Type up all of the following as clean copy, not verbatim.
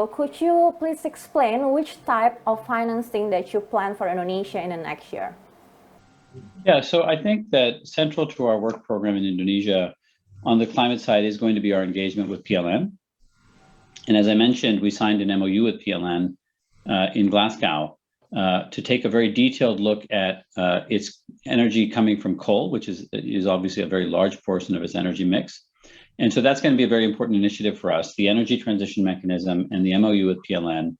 Could you please explain which type of financing that you plan for Indonesia in the next year? Yeah, so I think that central to our work program in Indonesia on the climate side is going to be our engagement with PLN. And as I mentioned, we signed an MOU with PLN in Glasgow to take a very detailed look at its energy coming from coal, which is obviously a very large portion of its energy mix. And so that's going to be a very important initiative for us, the energy transition mechanism and the MOU with PLN,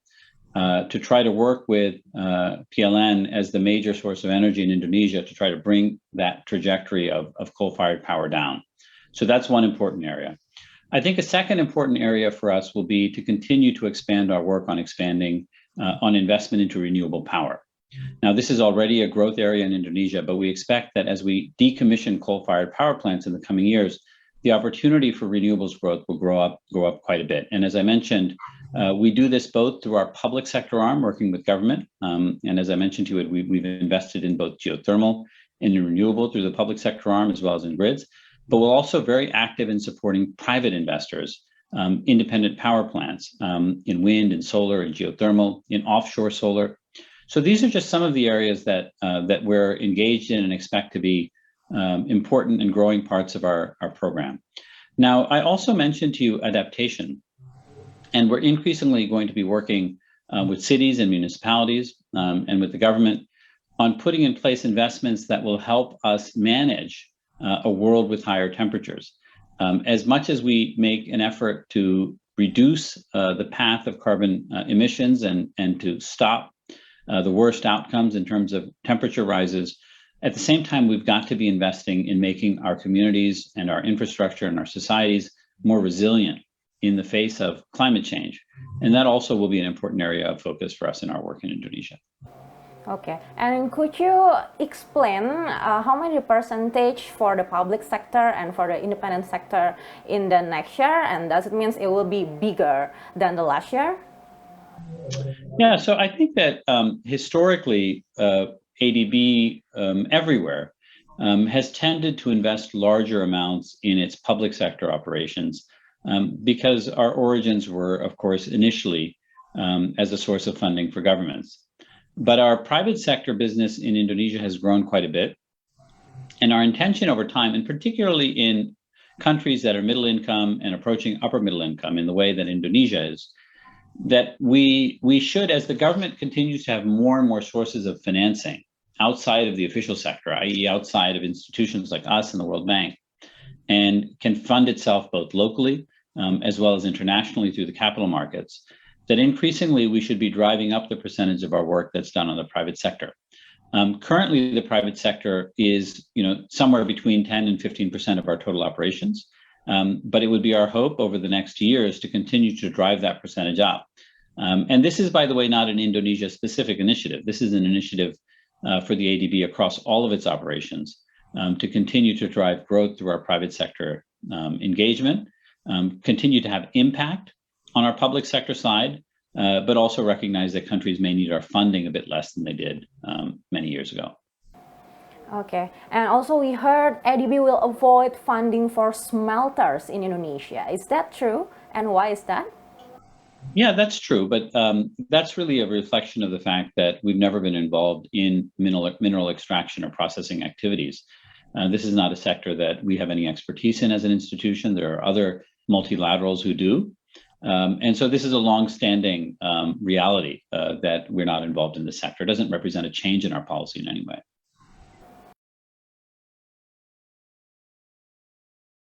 to try to work with PLN as the major source of energy in Indonesia to try to bring that trajectory of coal-fired power down. So that's one important area. I think a second important area for us will be to continue to expand our work on expanding on investment into renewable power. Now, this is already a growth area in Indonesia, but we expect that as we decommission coal-fired power plants in the coming years, the opportunity for renewables growth will grow up quite a bit. And as I mentioned, we do this both through our public sector arm working with government. And as I mentioned to you, we've invested in both geothermal and in renewable through the public sector arm as well as in grids. But we're also very active in supporting private investors, independent power plants in wind and solar and geothermal, in offshore solar. So these are just some of the areas that we're engaged in and expect to be important and growing parts of our program. Now, I also mentioned to you adaptation, and we're increasingly going to be working with cities and municipalities and with the government on putting in place investments that will help us manage a world with higher temperatures. As much as we make an effort to reduce the path of carbon emissions and to stop the worst outcomes in terms of temperature rises, at the same time, we've got to be investing in making our communities and our infrastructure and our societies more resilient in the face of climate change. And that also will be an important area of focus for us in our work in Indonesia. Okay, and could you explain how many percentage for the public sector and for the independent sector in the next year? And does it mean it will be bigger than the last year? Yeah, so I think that historically, ADB everywhere has tended to invest larger amounts in its public sector operations because our origins were, of course, initially as a source of funding for governments. But our private sector business in Indonesia has grown quite a bit. And our intention over time, and particularly in countries that are middle income and approaching upper middle income in the way that Indonesia is, that we should, as the government continues to have more and more sources of financing outside of the official sector, i.e. outside of institutions like us and the World Bank, and can fund itself both locally as well as internationally through the capital markets, that increasingly we should be driving up the percentage of our work that's done on the private sector. Currently, the private sector is somewhere between 10 and 15% of our total operations. But it would be our hope over the next years to continue to drive that percentage up. And this is, by the way, not an Indonesia-specific initiative. This is an initiative for the ADB across all of its operations to continue to drive growth through our private sector engagement, continue to have impact on our public sector side, but also recognize that countries may need our funding a bit less than they did many years ago. Okay, and also we heard ADB will avoid funding for smelters in Indonesia. Is that true? And why is that? Yeah, that's true. But that's really a reflection of the fact that we've never been involved in mineral extraction or processing activities. This is not a sector that we have any expertise in as an institution. There are other multilaterals who do. And so this is a long-standing reality that we're not involved in this sector. It doesn't represent a change in our policy in any way.